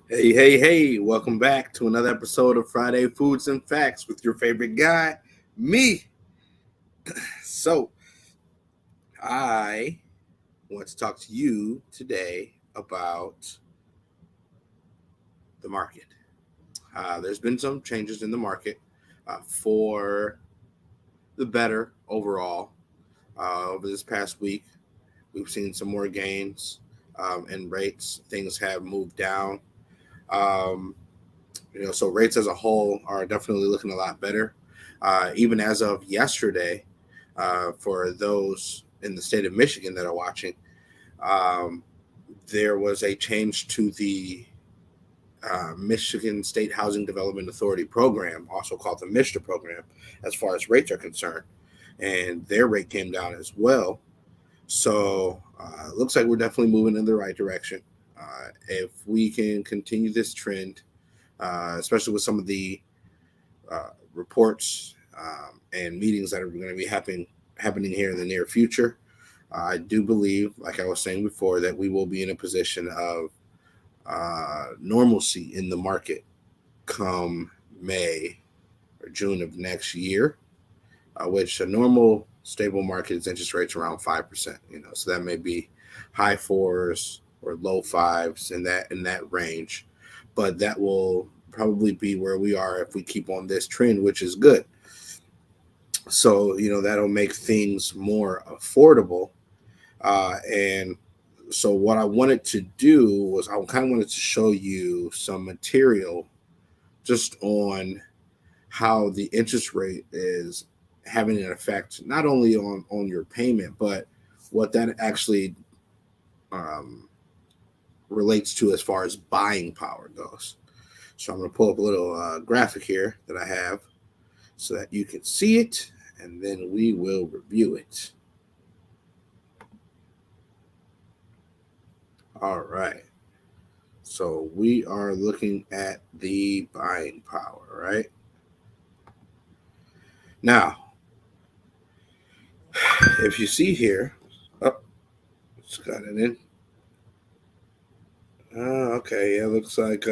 Hey, hey, hey, welcome back to another episode of Friday Foods and Facts with your favorite guy, me. So, I want to talk to you today about the market. There's been some changes in the market for the better overall. Over this past week, we've seen some more gains in rates. Things have moved down. Um, so rates as a whole are definitely looking a lot better. Even as of yesterday, for those in the state of Michigan that are watching, um, there was a change to the Michigan State Housing Development Authority program, also called the MISTA program, as far as rates are concerned, and their rate came down as well. So it looks like we're definitely moving in the right direction. If we can continue this trend, especially with some of the reports and meetings that are going to be happening here in the near future. I do believe, like I was saying before, that we will be in a position of normalcy in the market come May or June of next year, which a normal stable market is interest rates around 5%. So that may be high fours or low fives in that range, but that will probably be where we are if we keep on this trend, which is good. So that'll make things more affordable. And so what I wanted to do was I kind of wanted to show you some material just on how the interest rate is having an effect not only on your payment, but what that actually um, relates to as far as buying power goes. So I'm going to pull up a little graphic here that I have so that you can see it, and then we will review it. All right. So we are looking at the buying power, right? Now, if you see here, oh, it's got it in. Okay, yeah, looks like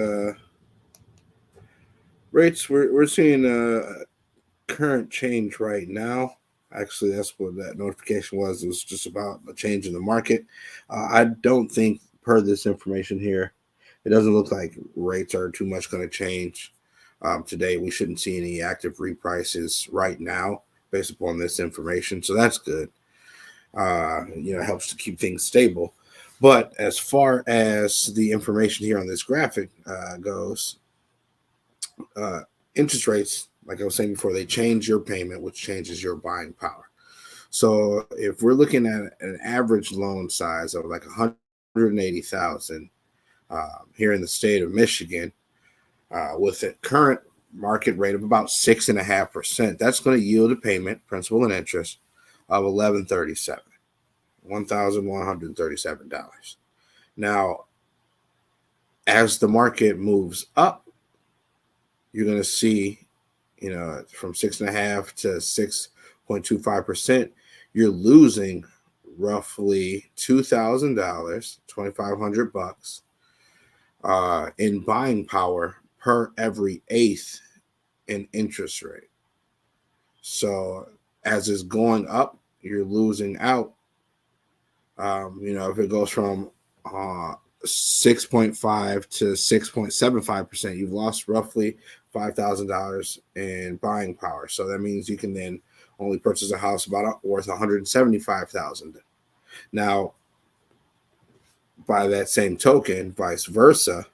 rates, we're seeing a current change right now. Actually, that's what that notification was. It was just about a change in the market. I don't think, per this information here, it doesn't look like rates are too much going to change today. We shouldn't see any active reprices right now based upon this information. So that's good. It helps to keep things stable. But as far as the information here on this graphic goes, uh, interest rates, like I was saying before, they change your payment, which changes your buying power. So if we're looking at an average loan size of like 180,000 here in the state of Michigan, with a current market rate of about 6.5%, that's going to yield a payment, principal and interest, of 1137, $1,137. Now, as the market moves up, you're going to see, from 6.5 to 6.25%, you're losing roughly $2,000, $2,500 in buying power per every eighth in interest rate. So as it's going up, you're losing out. If it goes from 6.5 to 6.75%, you've lost roughly $5,000 in buying power. So that means you can then only purchase a house about worth 175,000. Now, by that same token, vice versa,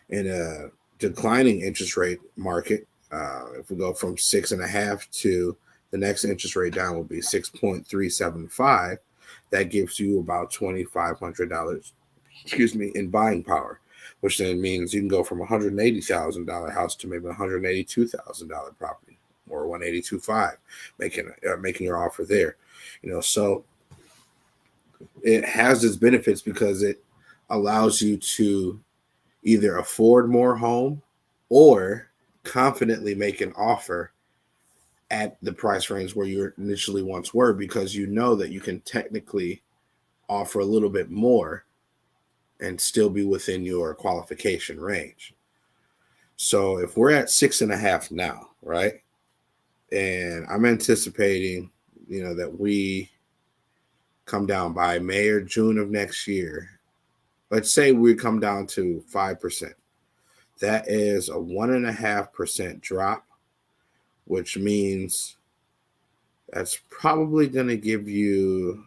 in a declining interest rate market, if we go from 6.5 to the next interest rate down will be 6.375, that gives you about $2,500, in buying power, which then means you can go from $180,000 house to maybe $182,000 property, or 182.5, making your offer there. So it has its benefits because it allows you to either afford more home or confidently make an offer at the price range where you initially once were, because you know that you can technically offer a little bit more and still be within your qualification range. So if we're at 6.5 now, right? And I'm anticipating, that we come down by May or June of next year. Let's say we come down to 5%. That is a 1.5% drop, which means that's probably going to give you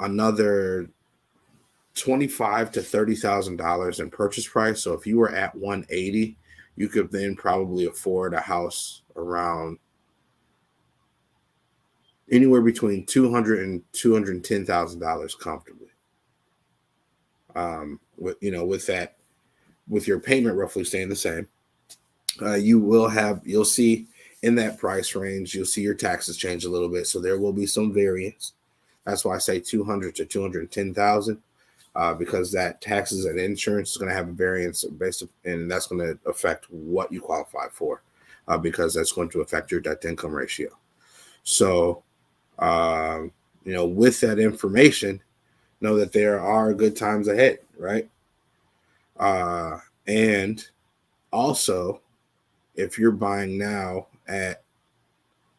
another $25,000 to $30,000 in purchase price. So if you were at 180, you could then probably afford a house around anywhere between $200,000 and $210,000 comfortably. With your payment roughly staying the same, you'll see in that price range, you'll see your taxes change a little bit. So there will be some variance. That's why I say 200 to 210,000, because that taxes and insurance is going to have a variance and that's going to affect what you qualify for, because that's going to affect your debt to income ratio. So, with that information, know that there are good times ahead, right? And also, if you're buying now at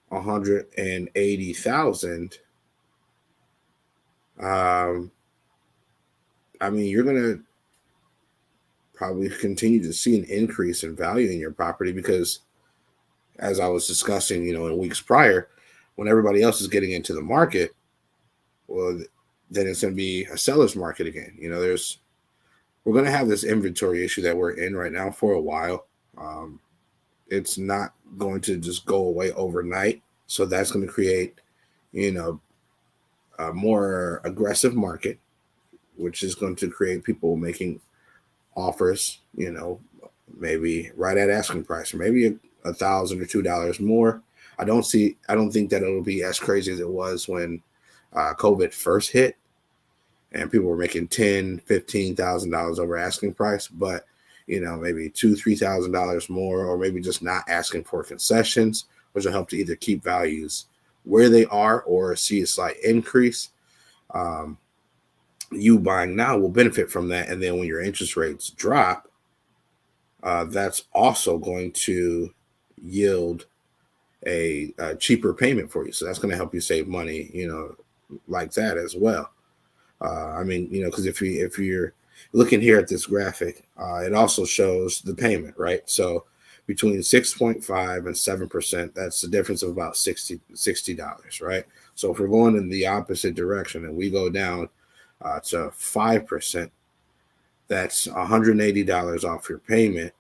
180,000, you're gonna probably continue to see an increase in value in your property because, as I was discussing, in weeks prior, when everybody else is getting into the market, well, then it's going to be a seller's market again. We're going to have this inventory issue that we're in right now for a while. It's not going to just go away overnight. So that's going to create, a more aggressive market, which is going to create people making offers, maybe right at asking price, or maybe $1,000 or $2 more. I don't think that it'll be as crazy as it was when COVID first hit and people were making $10,000, $15,000 over asking price, but maybe $2,000, $3,000 more, or maybe just not asking for concessions, which will help to either keep values where they are or see a slight increase. You buying now will benefit from that. And then when your interest rates drop, that's also going to yield a cheaper payment for you. So that's going to help you save money, like that as well. Because if you're looking here at this graphic, it also shows the payment, right? So between 6.5 and 7%, that's the difference of about $60, right? So if we're going in the opposite direction and we go down to 5%, that's $180 off your payment.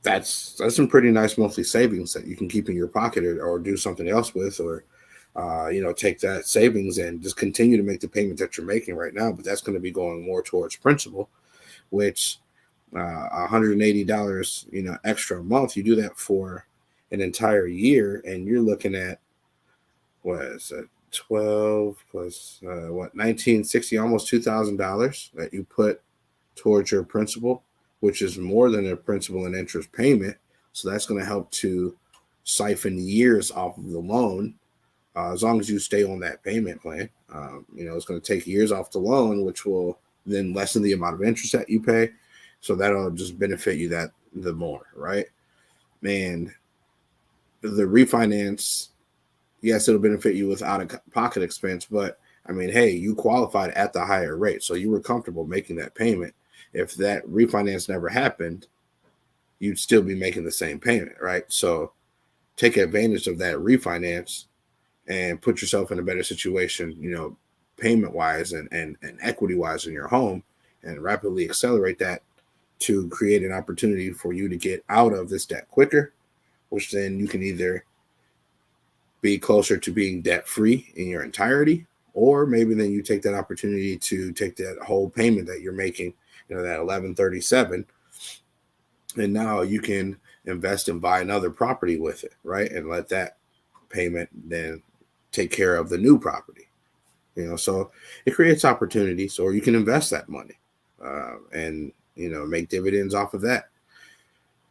That's some pretty nice monthly savings that you can keep in your pocket or do something else with, or take that savings and just continue to make the payment that you're making right now. But that's going to be going more towards principal, which $180, extra a month. You do that for an entire year, and you're looking at 12 plus $1,960, almost $2,000 that you put towards your principal, which is more than a principal and interest payment. So that's going to help to siphon years off of the loan. As long as you stay on that payment plan, it's going to take years off the loan, which will then lessen the amount of interest that you pay. So that'll just benefit you the more, right? And the refinance, yes, it'll benefit you with out-of-pocket expense, but hey, you qualified at the higher rate, so you were comfortable making that payment. If that refinance never happened, you'd still be making the same payment, right? So take advantage of that refinance and put yourself in a better situation, payment-wise and equity-wise in your home, and rapidly accelerate that to create an opportunity for you to get out of this debt quicker, which then you can either be closer to being debt-free in your entirety, or maybe then you take that opportunity to take that whole payment that you're making, that $1,137, and now you can invest and buy another property with it, right? And let that payment then take care of the new property. So it creates opportunities, or you can invest that money and make dividends off of that,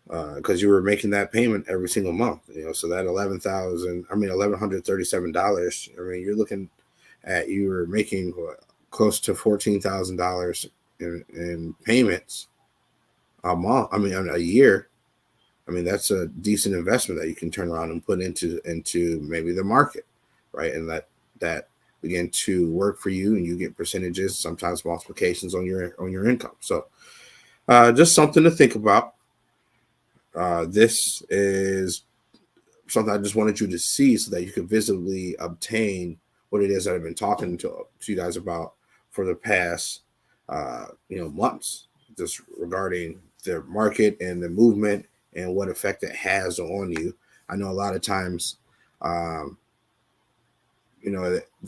because you were making that payment every single month. So that $1,137. You're looking at, you were making close to $14,000 in payments a month. I mean, a year. I mean, that's a decent investment that you can turn around and put into maybe the market, right? And let that begin to work for you, and you get percentages, sometimes multiplications on your income. So, just something to think about. This is something I just wanted you to see so that you could visibly obtain what it is that I've been talking to you guys about for the past months, just regarding the market and the movement and what effect it has on you. I know a lot of times the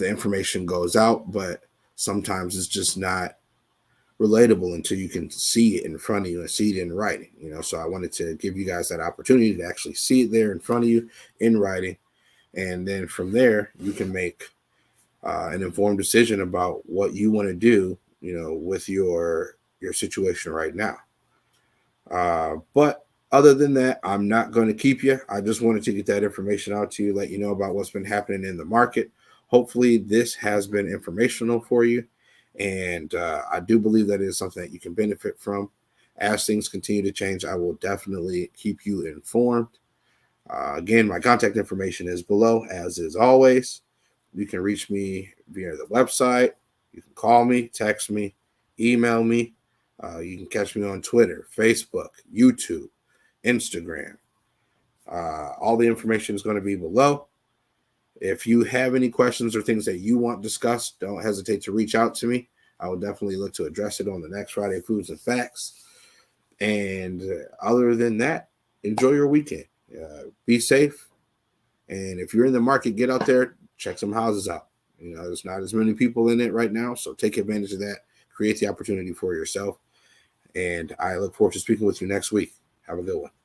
information goes out, but sometimes it's just not relatable until you can see it in front of you and see it in writing. So I wanted to give you guys that opportunity to actually see it there in front of you in writing, and then from there you can make an informed decision about what you want to do with your situation right now. But other than that, I'm not going to keep you. I just wanted to get that information out to you, let you know about what's been happening in the market. Hopefully this has been informational for you. And I do believe that it is something that you can benefit from. As things continue to change, I will definitely keep you informed. Again, my contact information is below, as is always. You can reach me via the website. You can call me, text me, email me. You can catch me on Twitter, Facebook, YouTube, Instagram. All the information is going to be below. If you have any questions or things that you want discussed, don't hesitate to reach out to me. I will definitely look to address it on the next Friday Foods and Facts. And other than that, enjoy your weekend. Be safe. And if you're in the market, get out there, check some houses out. There's not as many people in it right now, so take advantage of that. Create the opportunity for yourself. And I look forward to speaking with you next week. Have a good one.